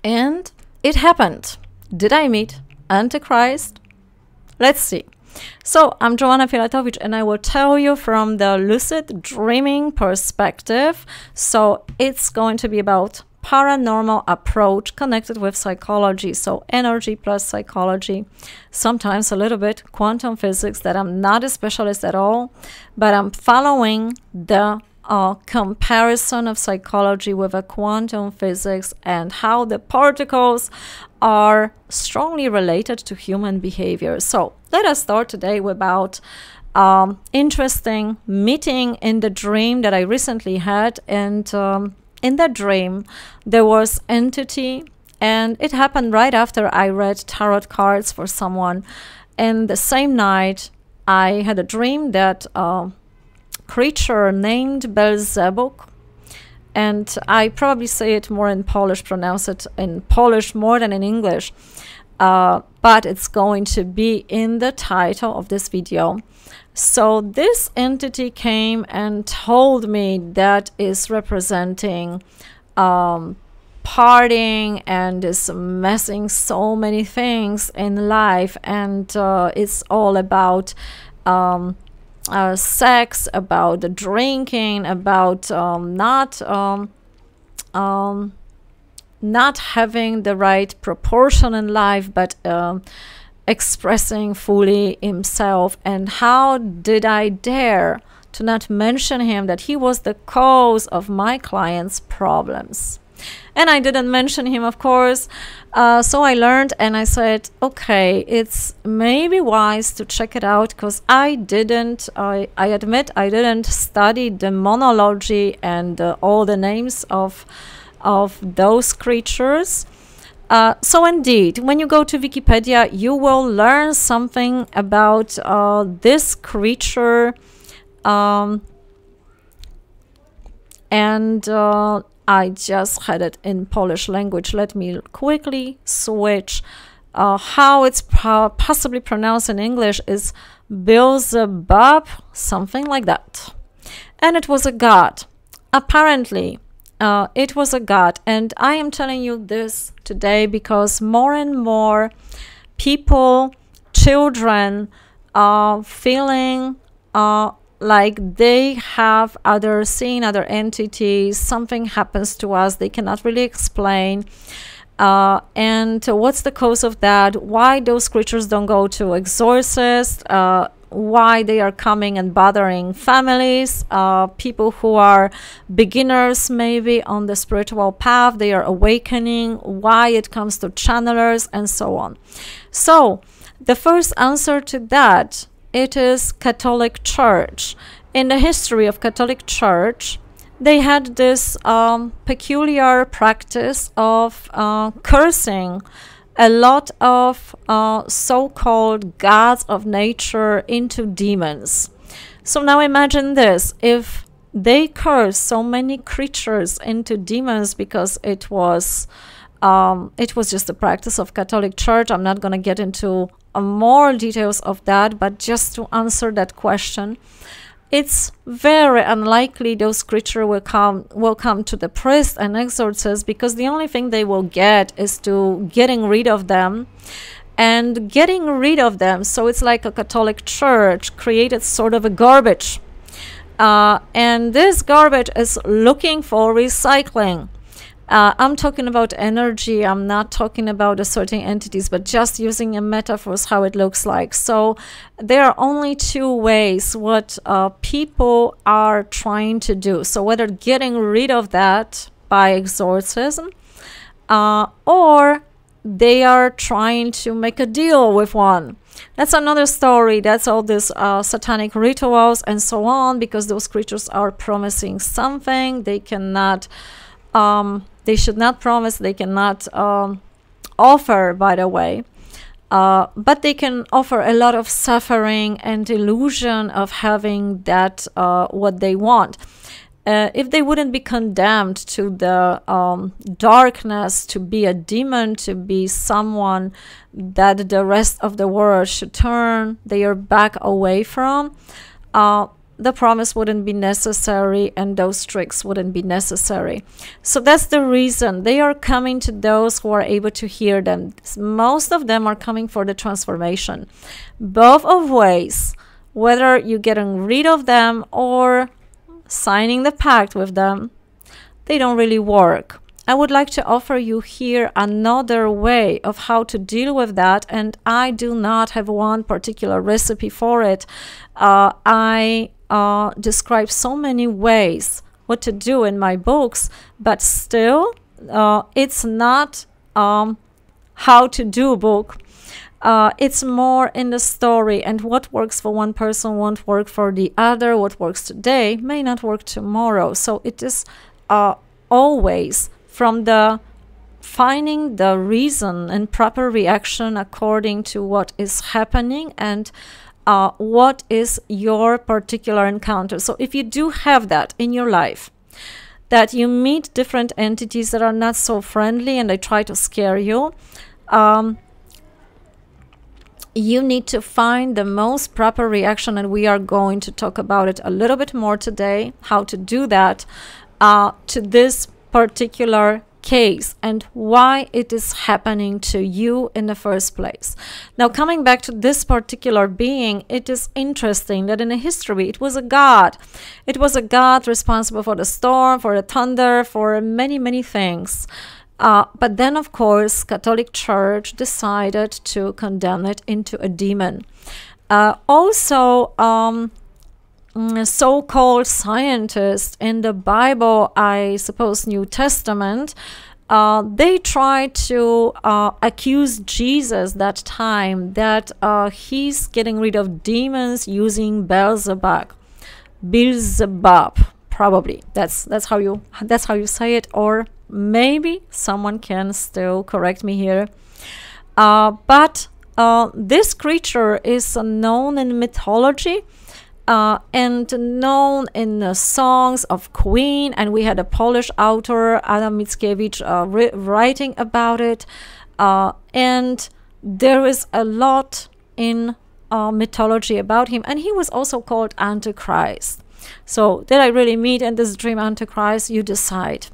And it happened. Did I meet Antichrist? Let's see. So I'm Joanna Pilatowicz, and I will tell you from the lucid dreaming perspective. So it's going to be about paranormal approach connected with psychology. So energy plus psychology, sometimes a little bit quantum physics, that I'm not a specialist at all, but I'm following the comparison of psychology with a quantum physics and how the particles are strongly related to human behavior. So let us start today about interesting meeting in the dream that I recently had. And in that dream, there was entity, and it happened right after I read tarot cards for someone. And the same night, I had a dream that creature named Belzebub, and I probably say it more in Polish, pronounce it in Polish more than in English, but it's going to be in the title of this video. So this entity came and told me that is representing partying and is messing so many things in life, and it's all about sex, about the drinking, about not having the right proportion in life, but expressing fully himself. And how did I dare to not mention him, that he was the cause of my client's problems? And I didn't mention him, of course. So I learned, and I said, okay, it's maybe wise to check it out, because I admit I didn't study demonology and all the names of those creatures. So indeed, when you go to Wikipedia, you will learn something about this creature, and I just had it in Polish language. Let me quickly switch. How it's possibly pronounced in English is Beelzebub, something like that. And it was a god. Apparently, it was a god. And I am telling you this today because more and more people, children, are feeling like they have seen other entities. Something happens to us they cannot really explain, and what's the cause of that? Why those creatures don't go to exorcists? Why they are coming and bothering families, people who are beginners maybe on the spiritual path, they are awakening, why it comes to channelers, and so on. So the first answer to that, it is Catholic Church. In the history of Catholic Church, they had this peculiar practice of cursing a lot of so-called gods of nature into demons. So now imagine this: if they curse so many creatures into demons because it was just a practice of Catholic Church. I'm not going to get into more details of that, but just to answer that question, it's very unlikely those creatures will come to the priest and exorcist, because the only thing they will get is to getting rid of them. And getting rid of them, so it's like a Catholic Church created sort of a garbage. And this garbage is looking for recycling. I'm talking about energy. I'm not talking about the certain entities, but just using a metaphor is how it looks like. So there are only two ways what people are trying to do. So whether getting rid of that by exorcism, or they are trying to make a deal with one. That's another story. That's all these satanic rituals and so on, because those creatures are promising something they cannot. They should not promise, they cannot offer, by the way, but they can offer a lot of suffering and illusion of having that what they want. If they wouldn't be condemned to the darkness, to be a demon, to be someone that the rest of the world should turn their back away from, the promise wouldn't be necessary and those tricks wouldn't be necessary. So that's the reason they are coming to those who are able to hear them. Most of them are coming for the transformation. Both of ways, whether you're getting rid of them or signing the pact with them, they don't really work. I would like to offer you here another way of how to deal with that, and I do not have one particular recipe for it. I describe so many ways what to do in my books, but still it's not how to do book. It's more in the story, and what works for one person won't work for the other. What works today may not work tomorrow. So it is always from the finding the reason and proper reaction according to what is happening and what is your particular encounter. So if you do have that in your life, that you meet different entities that are not so friendly and they try to scare you, you need to find the most proper reaction, and we are going to talk about it a little bit more today, how to do that to this particular case and why it is happening to you in the first place. Now, coming back to this particular being, it is interesting that in the history it was a god. It was a god responsible for the storm, for the thunder, for many, many things. But then, of course, Catholic Church decided to condemn it into a demon. Also, so-called scientists in the Bible, I suppose New Testament, they tried to accuse Jesus that time that he's getting rid of demons using Beelzebub. Beelzebub, probably. That's how you say it, or maybe someone can still correct me here. But this creature is known in mythology. And known in the songs of Queen, and we had a Polish author, Adam Mickiewicz, writing about it, and there is a lot in mythology about him, and he was also called Antichrist. So did I really meet in this dream Antichrist? You decide.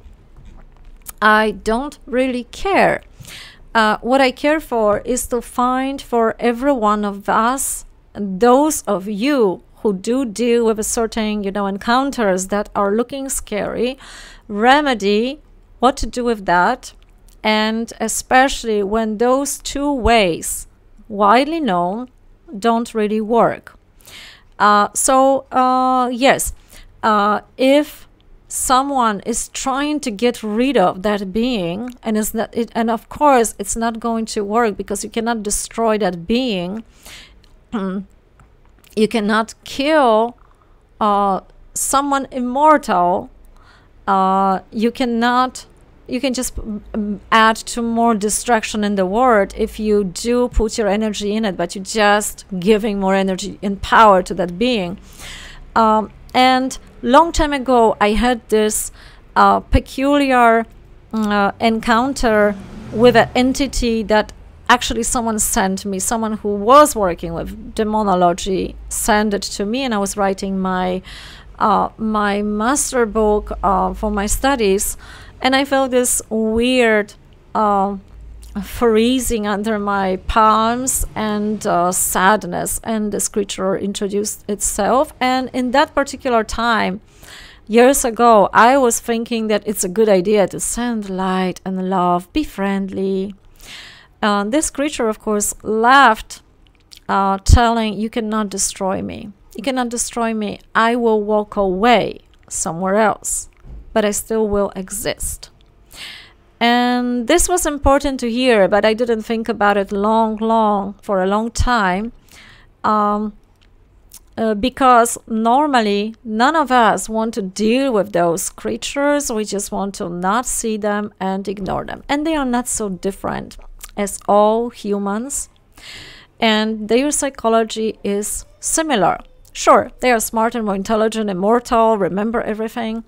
I don't really care. What I care for is to find for every one of us, those of you who do deal with a certain, encounters that are looking scary, remedy, what to do with that, and especially when those two ways, widely known, don't really work. Yes, if someone is trying to get rid of that being, and of course it's not going to work because you cannot destroy that being. You cannot kill someone immortal. You can just add to more destruction in the world if you do put your energy in it, but you're just giving more energy and power to that being. And long time ago, I had this peculiar encounter with an entity that actually someone sent me, someone who was working with demonology sent it to me, and I was writing my master book for my studies, and I felt this weird freezing under my palms and sadness, and this creature introduced itself. And in that particular time, years ago, I was thinking that it's a good idea to send light and love, be friendly. This creature, of course, laughed, telling, you cannot destroy me. You cannot destroy me. I will walk away somewhere else, but I still will exist. And this was important to hear, but I didn't think about it for a long time, because normally none of us want to deal with those creatures. We just want to not see them and ignore them. And they are not so different as all humans, and their psychology is similar. Sure, they are smart and more intelligent, immortal, remember everything,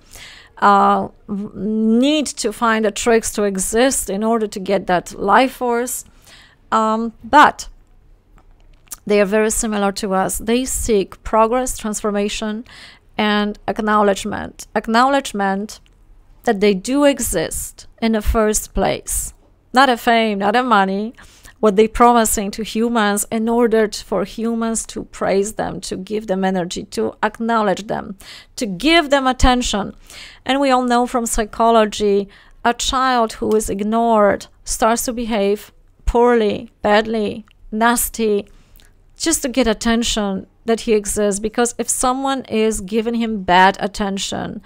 need to find the tricks to exist in order to get that life force, but They are very similar to us. They seek progress, transformation, and acknowledgement. Acknowledgement that they do exist in the first place. Not a fame, not a money. What they're promising to humans in order for humans to praise them, to give them energy, to acknowledge them, to give them attention. And we all know from psychology, a child who is ignored starts to behave poorly, badly, nasty, just to get attention that he exists. Because if someone is giving him bad attention,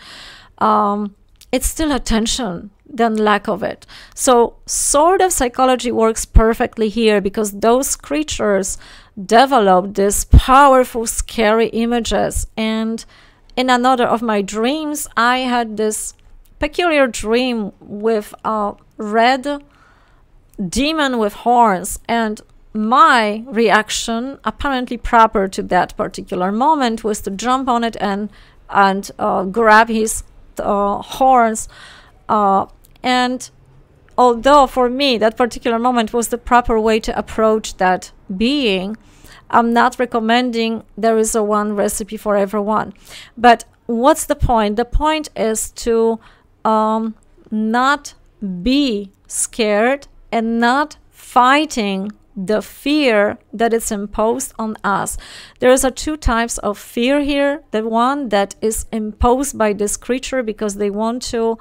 it's still attention than lack of it. So sort of psychology works perfectly here, because those creatures develop these powerful, scary images. And in another of my dreams, I had this peculiar dream with a red demon with horns, and my reaction, apparently proper to that particular moment, was to jump on it and grab his horns. And although for me that particular moment was the proper way to approach that being, I'm not recommending there is a one recipe for everyone. But what's the point? The point is to not be scared and not fighting the fear that is imposed on us. There's two types of fear here. The one that is imposed by this creature because they want to,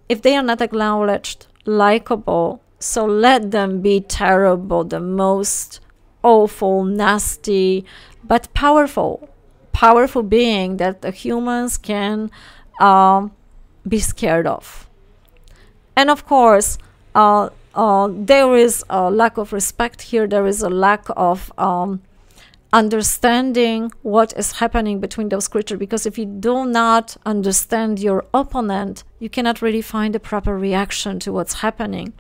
if they are not acknowledged, likable, so let them be terrible, the most awful, nasty, but powerful being that the humans can be scared of. And of course, there is a lack of respect here. There is a lack of understanding what is happening between those creatures, because if you do not understand your opponent, you cannot really find a proper reaction to what's happening.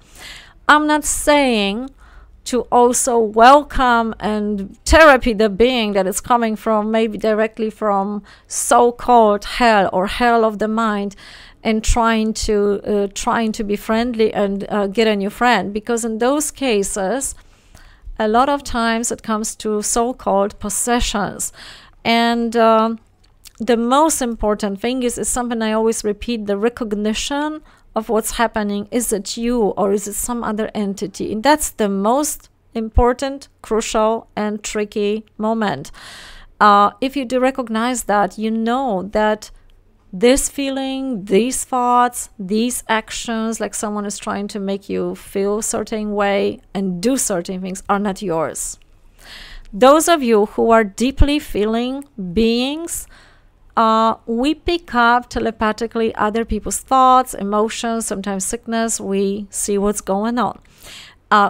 I'm not saying to also welcome and therapy the being that is coming from, maybe directly from so-called hell or hell of the mind, and trying to be friendly and get a new friend, because in those cases a lot of times it comes to so-called possessions. And the most important thing is something I always repeat: the recognition of what's happening. Is it you or is it some other entity? And that's the most important, crucial and tricky moment. If you do recognize that, you know that this feeling, these thoughts, these actions, like someone is trying to make you feel a certain way and do certain things, are not yours. Those of you who are deeply feeling beings, we pick up telepathically other people's thoughts, emotions, sometimes sickness. We see what's going on.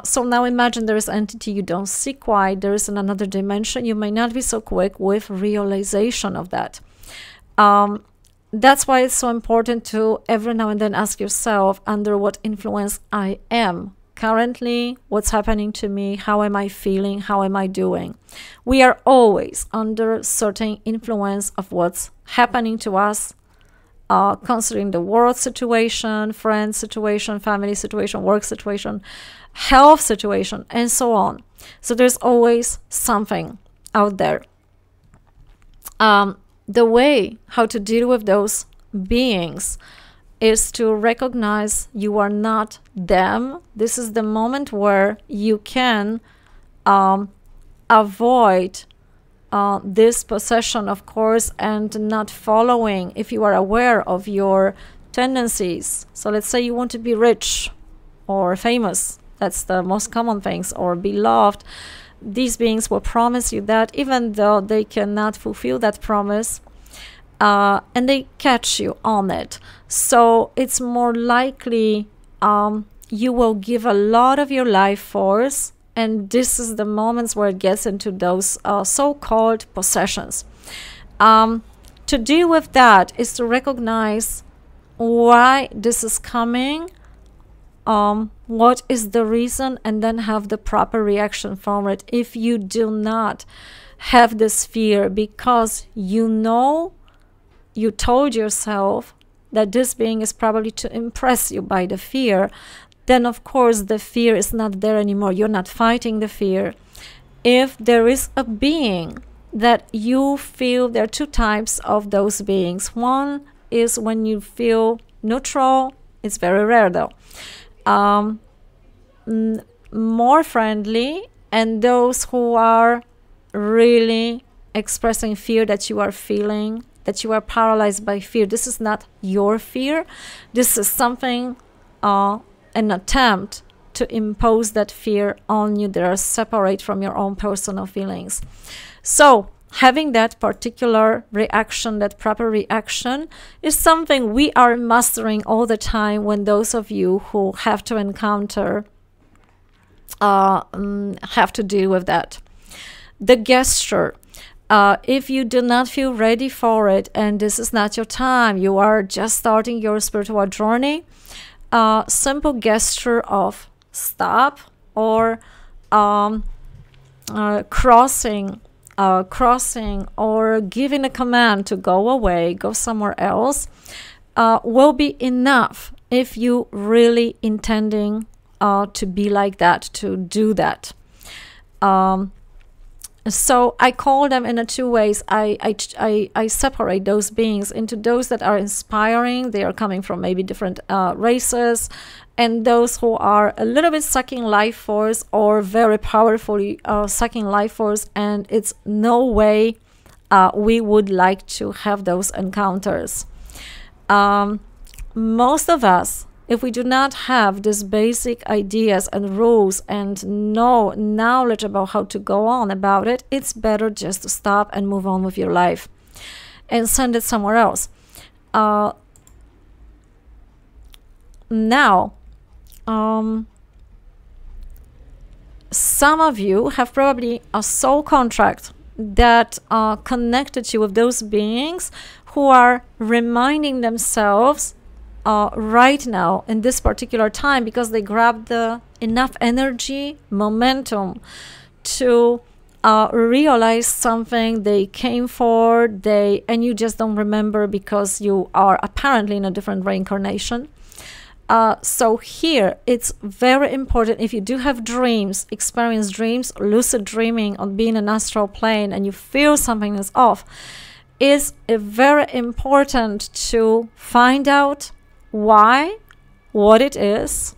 So now imagine there is an entity you don't see quite. There is another dimension. You may not be so quick with realization of that. That's why it's so important to every now and then ask yourself under what influence I am currently, what's happening to me, how am I feeling, how am I doing. We are always under certain influence of what's happening to us, considering the world situation, friend situation, family situation, work situation, health situation, and so on. So there's always something out there. The way how to deal with those beings is to recognize you are not them. This is the moment where you can avoid this possession, of course, and not following, if you are aware of your tendencies. So let's say you want to be rich or famous. That's the most common things, or be loved. These beings will promise you that, even though they cannot fulfill that promise, and they catch you on it. So it's more likely you will give a lot of your life force, and this is the moments where it gets into those so-called possessions. To deal with that is to recognize why this is coming, what is the reason, and then have the proper reaction from it. If you do not have this fear because you know, you told yourself that this being is probably to impress you by the fear, then of course the fear is not there anymore. You're not fighting the fear. If there is a being that you feel, there are two types of those beings. One is when you feel neutral. It's very rare though. More friendly, and those who are really expressing fear that you are feeling, that you are paralyzed by fear. This is not your fear. This is something, an attempt to impose that fear on you that are separate from your own personal feelings. So having that particular reaction, that proper reaction, is something we are mastering all the time when those of you who have to encounter, have to deal with that. The gesture. If you do not feel ready for it and this is not your time, you are just starting your spiritual journey, simple gesture of stop or crossing or giving a command to go away, go somewhere else, will be enough if you really intending to be like that, to do that. So I call them in two ways. I separate those beings into those that are inspiring. They are coming from maybe different races, and those who are a little bit sucking life force or very powerfully sucking life force, and it's no way we would like to have those encounters. Most of us, if we do not have these basic ideas and rules and no knowledge about how to go on about it, it's better just to stop and move on with your life and send it somewhere else. Now, some of you have probably a soul contract that connected you with those beings who are reminding themselves right now in this particular time, because they grabbed enough energy, momentum to realize something they came for, and you just don't remember because you are apparently in a different reincarnation. So here it's very important, if you do have dreams, experience dreams, lucid dreaming, on being an astral plane, and you feel something is off, is very important to find out why, what it is,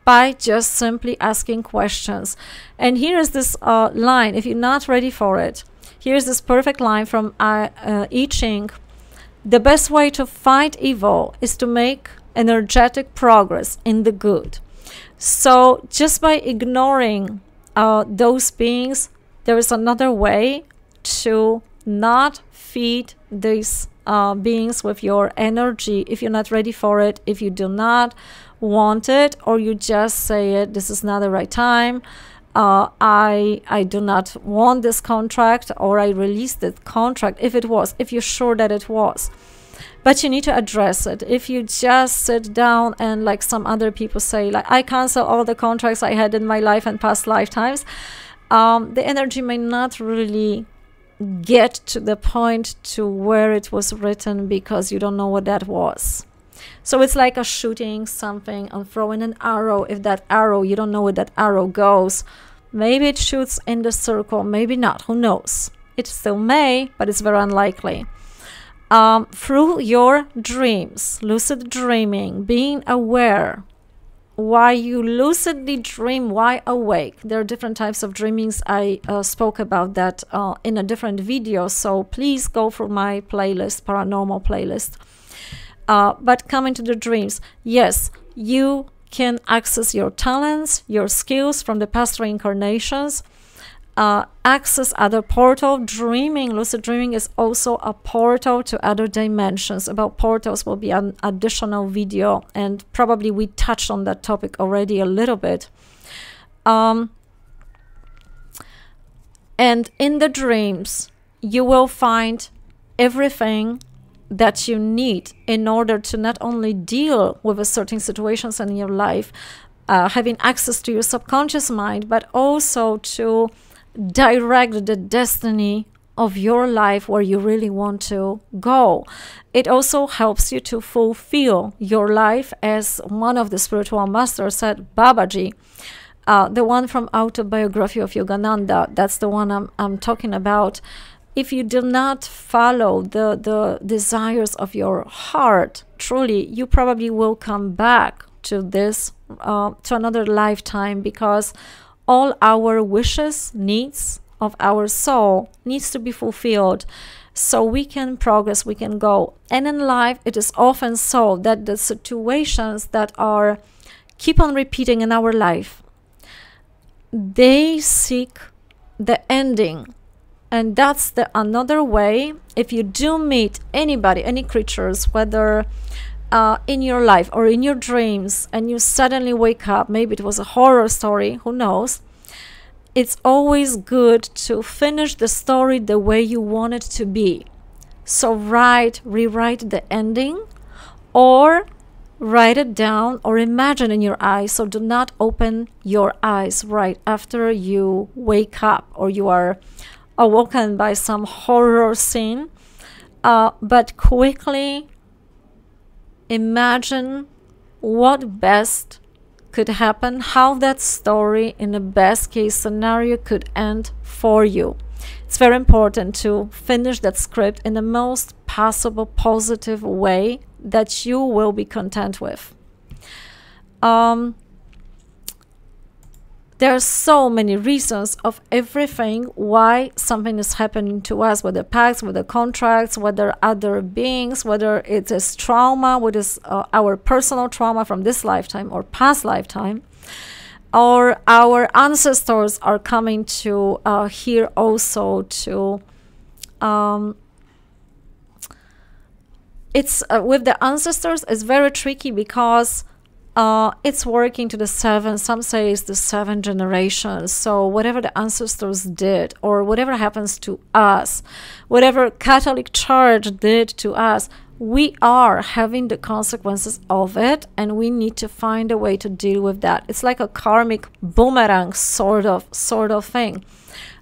by just simply asking questions. And here is this line, if you're not ready for it, here's this perfect line from I Ching. The best way to fight evil is to make energetic progress in the good. So just by ignoring those beings, there is another way to not feed these beings with your energy if you're not ready for it, if you do not want it, or you just say it, this is not the right time, I do not want this contract, or I released the contract, if you're sure that it was. But you need to address it. If you just sit down and, like some other people say, like, I cancel all the contracts I had in my life and past lifetimes, the energy may not really get to the point to where it was written, because you don't know what that was. So it's like a shooting something and throwing an arrow. If that arrow, you don't know where that arrow goes, maybe it shoots in the circle, maybe not, who knows. It still may, but it's very unlikely. Through your dreams, lucid dreaming, being aware why you lucidly dream, why awake. There are different types of dreamings. I spoke about that in a different video, so please go for my playlist, paranormal playlist. But coming to the dreams, yes, you can access your talents, your skills from the past reincarnations, access other portal. Dreaming, lucid dreaming, is also a portal to other dimensions. About portals will be an additional video, and probably we touched on that topic already a little bit. And in the dreams, you will find everything that you need in order to not only deal with certain situations in your life, having access to your subconscious mind, but also to direct the destiny of your life where you really want to go. It also helps you to fulfill your life, as one of the spiritual masters said, Babaji, the one from Autobiography of Yogananda, that's the one I'm talking about. If you do not follow the desires of your heart, truly, you probably will come back to this, to another lifetime, because all our wishes, needs of our soul needs to be fulfilled so we can progress, we can go. And in life, it is often so that the situations that are keep on repeating in our life, they seek the ending. And that's the another way. If you do meet anybody, any creatures, whether in your life or in your dreams, and you suddenly wake up, maybe it was a horror story, who knows, it's always good to finish the story the way you want it to be. So rewrite the ending, or write it down, or imagine in your eyes. So do not open your eyes right after you wake up or you are awoken by some horror scene, but quickly imagine what best could happen, how that story in the best case scenario could end for you. It's very important to finish that script in the most possible positive way that you will be content with. There are so many reasons of everything why something is happening to us, whether pacts, whether contracts, whether other beings, whether it is trauma, what is our personal trauma from this lifetime or past lifetime, or our ancestors are coming to here also to it's with the ancestors, it's very tricky because it's working to the seven, some say it's the 7 generations. So whatever the ancestors did, or whatever happens to us, whatever Catholic Church did to us, we are having the consequences of it, and we need to find a way to deal with that. It's like a karmic boomerang sort of thing.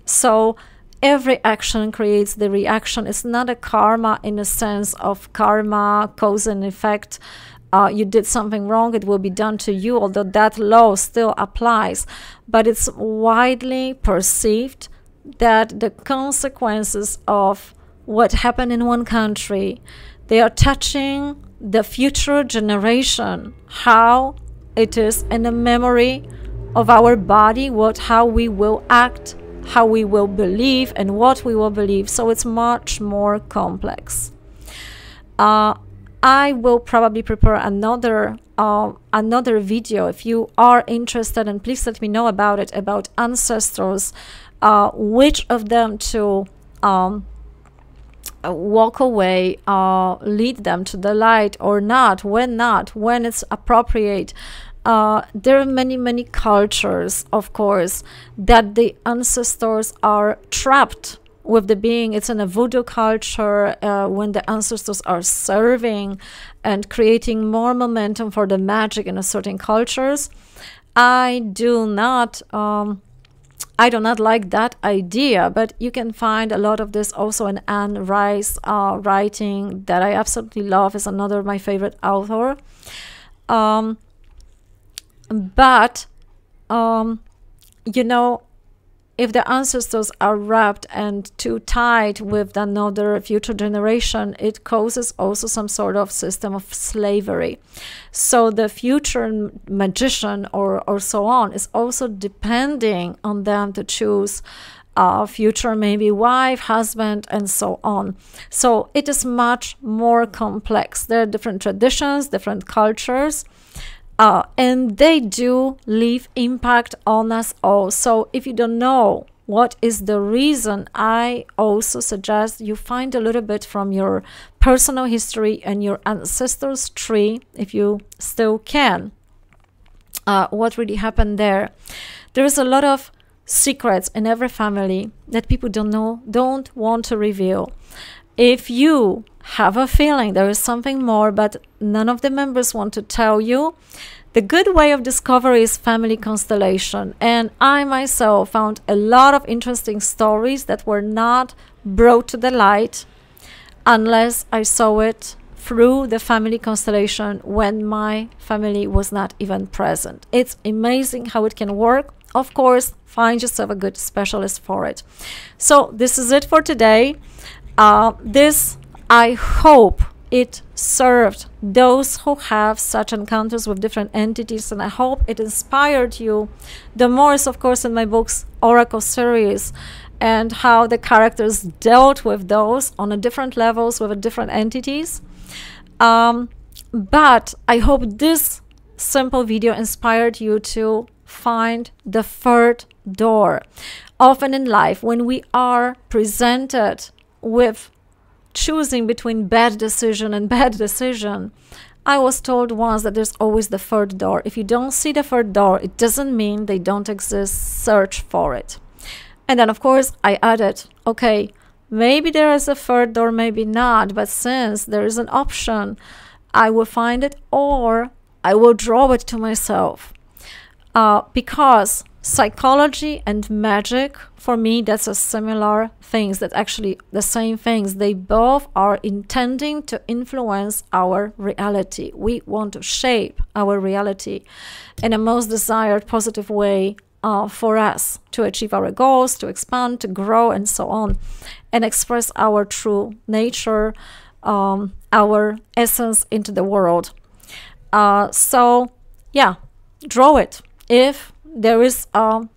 So every action creates the reaction. It's not a karma in the sense of karma, cause and effect. You did something wrong, it will be done to you, although that law still applies. But it's widely perceived that the consequences of what happened in one country, they are touching the future generation, how it is in the memory of our body, how we will act, how we will believe, and what we will believe. So it's much more complex. I will probably prepare another video if you are interested, and please let me know about it, about ancestors, which of them to walk away, lead them to the light or not, when it's appropriate. There are many cultures, of course, that the ancestors are trapped with the being. It's in a voodoo culture, when the ancestors are serving and creating more momentum for the magic in a certain cultures. I do not like that idea, but you can find a lot of this also in Anne Rice writing that I absolutely love, is another of my favorite author. But you know, if the ancestors are wrapped and too tight with another future generation, it causes also some sort of system of slavery. So the future magician or so on is also depending on them to choose a future maybe wife, husband, and so on. So it is much more complex. There are different traditions, different cultures, and they do leave impact on us all. So if you don't know what is the reason, I also suggest you find a little bit from your personal history and your ancestors' tree, if you still can, what really happened there. There is a lot of secrets in every family that people don't want to reveal. If you have a feeling there is something more, but none of the members want to tell you, The good way of discovery is family constellation, and I myself found a lot of interesting stories that were not brought to the light unless I saw it through the family constellation when my family was not even present. It's amazing how it can work. Of course, find yourself a good specialist for it. So this is it for today. I hope it served those who have such encounters with different entities, and I hope it inspired you. The more is, of course, in my books Oracle series, and how the characters dealt with those on a different levels with different entities. But I hope this simple video inspired you to find the third door. Often in life, when we are presented with choosing between bad decision and bad decision, I was told once that there's always the third door. If you don't see the third door, it doesn't mean they don't exist. Search for it. And then, of course, I added, okay, maybe there is a third door, maybe not, but since there is an option, I will find it or I will draw it to myself. Because psychology and magic, for me, that's a similar things, that actually the same things. They both are intending to influence our reality. We want to shape our reality in a most desired positive way for us to achieve our goals, to expand, to grow, and so on, and express our true nature, our essence into the world. So yeah, draw it. If there is a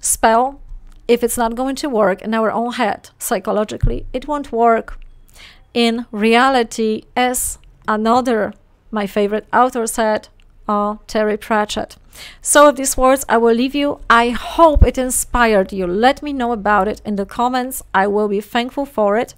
spell, if it's not going to work in our own head psychologically, it won't work in reality, as another, my favorite author said, Terry Pratchett. So with these words, I will leave you. I hope it inspired you. Let me know about it in the comments. I will be thankful for it,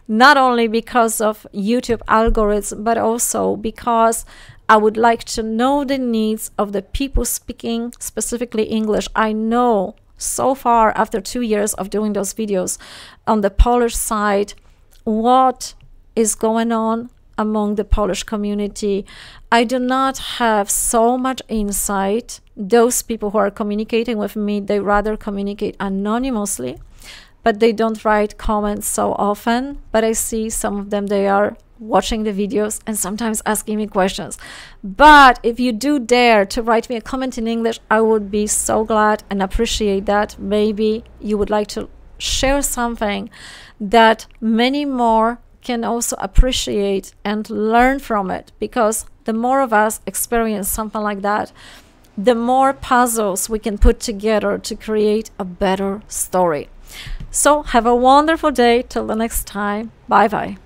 not only because of YouTube algorithms, but also because I would like to know the needs of the people speaking specifically English. I know so far, after 2 years of doing those videos on the Polish side, what is going on among the Polish community. I do not have so much insight. Those people who are communicating with me, they rather communicate anonymously, but they don't write comments so often. But I see some of them, they are watching the videos and sometimes asking me questions. But if you do dare to write me a comment in English, I would be so glad and appreciate that. Maybe you would like to share something that many more can also appreciate and learn from it, because the more of us experience something like that, the more puzzles we can put together to create a better story. So have a wonderful day. Till the next time. Bye bye.